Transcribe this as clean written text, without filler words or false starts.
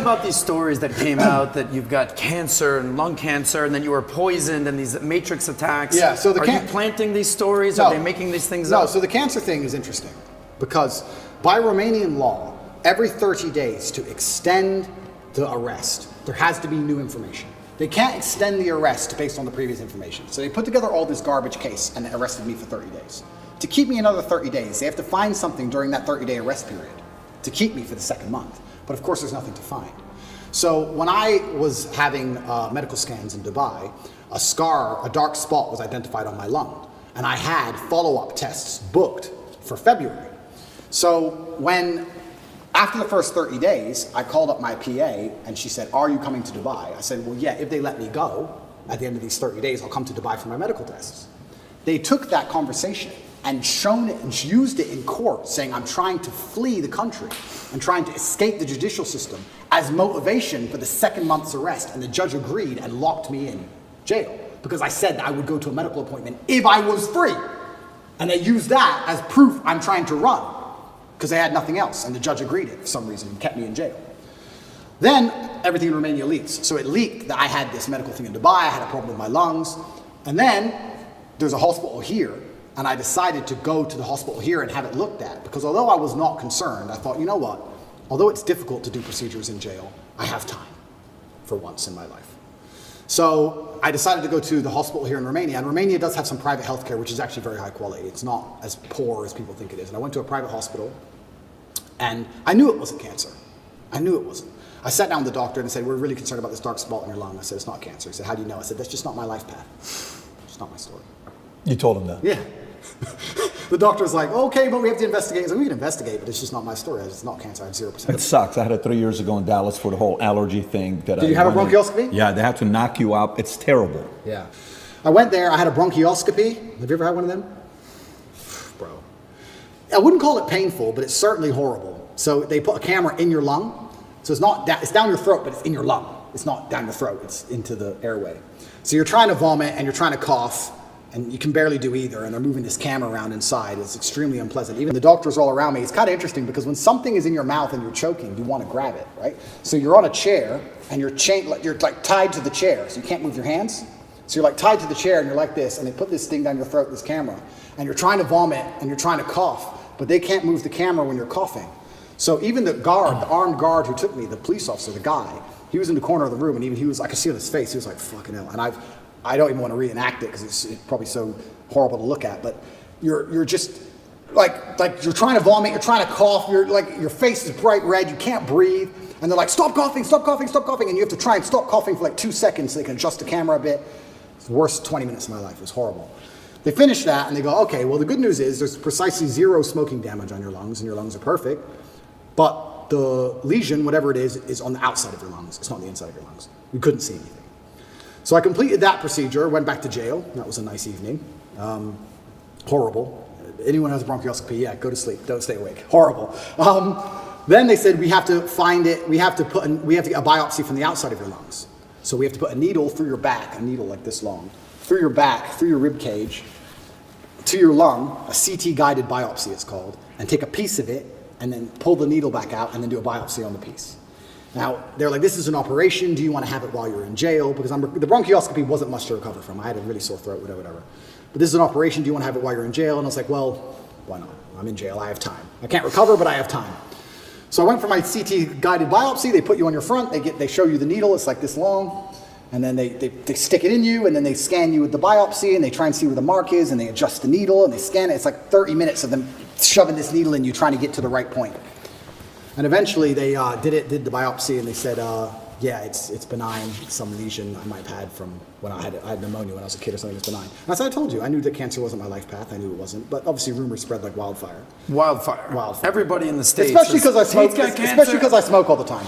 about these stories that came out that you've got cancer and lung cancer, and then you were poisoned, and these matrix attacks. Yeah. So are you planting these stories? No. Are they making these things up? No. So the cancer thing is interesting because by Romanian law, every 30 days to extend the arrest, there has to be new information. They can't extend the arrest based on the previous information. So they put together all this garbage case and arrested me for 30 days. To keep me another 30 days, they have to find something during that 30-day arrest period to keep me for the second month. But of course, there's nothing to find. So when I was having medical scans in Dubai, a scar, a dark spot was identified on my lung. And I had follow-up tests booked for February. So after the first 30 days, I called up my PA and she said, "Are you coming to Dubai?" I said, "Well, yeah, if they let me go at the end of these 30 days, I'll come to Dubai for my medical tests." They took that conversation and shown it and used it in court, saying I'm trying to flee the country and trying to escape the judicial system as motivation for the second month's arrest. And the judge agreed and locked me in jail because I said I would go to a medical appointment if I was free. And they used that as proof I'm trying to run because they had nothing else. And the judge agreed it for some reason and kept me in jail. Then everything in Romania leaks. So it leaked that I had this medical thing in Dubai, I had a problem with my lungs. And then there's a hospital here. And I decided to go to the hospital here and have it looked at because although I was not concerned, I thought, you know what? Although it's difficult to do procedures in jail, I have time for once in my life. So I decided to go to the hospital here in Romania. And Romania does have some private healthcare, which is actually very high quality. It's not as poor as people think it is. And I went to a private hospital and I knew it wasn't cancer. I knew it wasn't. I sat down with the doctor and said, "We're really concerned about this dark spot in your lung." I said, "It's not cancer." He said, "How do you know?" I said, "That's just not my life path. It's not my story." You told him that? Yeah. The doctor was like, "Okay, but we have to investigate." I said, "We can investigate, but it's just not my story. It's not cancer. I had 0%. It sucks. I had it 3 years ago in Dallas for the whole allergy thing. Did you have a bronchioscopy? Yeah, they have to knock you out. It's terrible. Yeah. I went there. I had a bronchioscopy. Have you ever had one of them? Bro. I wouldn't call it painful, but it's certainly horrible. So they put a camera in your lung. So it's down your throat, but it's in your lung. It's not down your throat. It's into the airway. So you're trying to vomit and you're trying to cough. And you can barely do either, and they're moving this camera around inside. It's extremely unpleasant. Even the doctors all around me, it's kind of interesting because when something is in your mouth and you're choking, you want to grab it, right? So you're on a chair, and you're like tied to the chair, so you can't move your hands. So you're like tied to the chair, and you're like this, and they put this thing down your throat, this camera, and you're trying to vomit, and you're trying to cough, but they can't move the camera when you're coughing. So even the guard, the armed guard who took me, the police officer, the guy, he was in the corner of the room, and even he was, I could see on his face, he was like, "Fucking hell." And I don't even want to reenact it because it's probably so horrible to look at, but you're just like you're trying to vomit, you're trying to cough, you're like, your face is bright red, you can't breathe, and they're like, "Stop coughing, stop coughing, stop coughing," and you have to try and stop coughing for like 2 seconds so they can adjust the camera a bit. It's the worst 20 minutes of my life. It was horrible. They finish that and they go, "Okay, well the good news is there's precisely 0 smoking damage on your lungs and your lungs are perfect, but the lesion, whatever it is on the outside of your lungs. It's not on the inside of your lungs. We couldn't see anything." So I completed that procedure, went back to jail. That was a nice evening. Horrible. Anyone who has a bronchioscopy, yeah, go to sleep. Don't stay awake. Horrible. Then they said we have to find it. We have to get a biopsy from the outside of your lungs. So we have to put a needle through your back, a needle like this long, through your back, through your rib cage, to your lung. A CT guided biopsy, it's called, and take a piece of it and then pull the needle back out and then do a biopsy on the piece. Now, they're like, "This is an operation. Do you want to have it while you're in jail?" Because the bronchioscopy wasn't much to recover from. I had a really sore throat, whatever. But this is an operation. Do you want to have it while you're in jail? And I was like, "Well, why not? I'm in jail. I have time. I can't recover, but I have time." So I went for my CT guided biopsy. They put you on your front. They show you the needle. It's like this long. And then they stick it in you, and then they scan you with the biopsy, and they try and see where the mark is, and they adjust the needle, and they scan it. It's like 30 minutes of them shoving this needle in you, trying to get to the right point. And eventually they did the biopsy, and they said, "Yeah, it's benign. Some lesion I might have had from when I had pneumonia when I was a kid or something. It's benign." And as I told you, I knew that cancer wasn't my life path. I knew it wasn't, but obviously rumors spread like wildfire. Wildfire. Everybody in the States. Especially because I smoke all the time.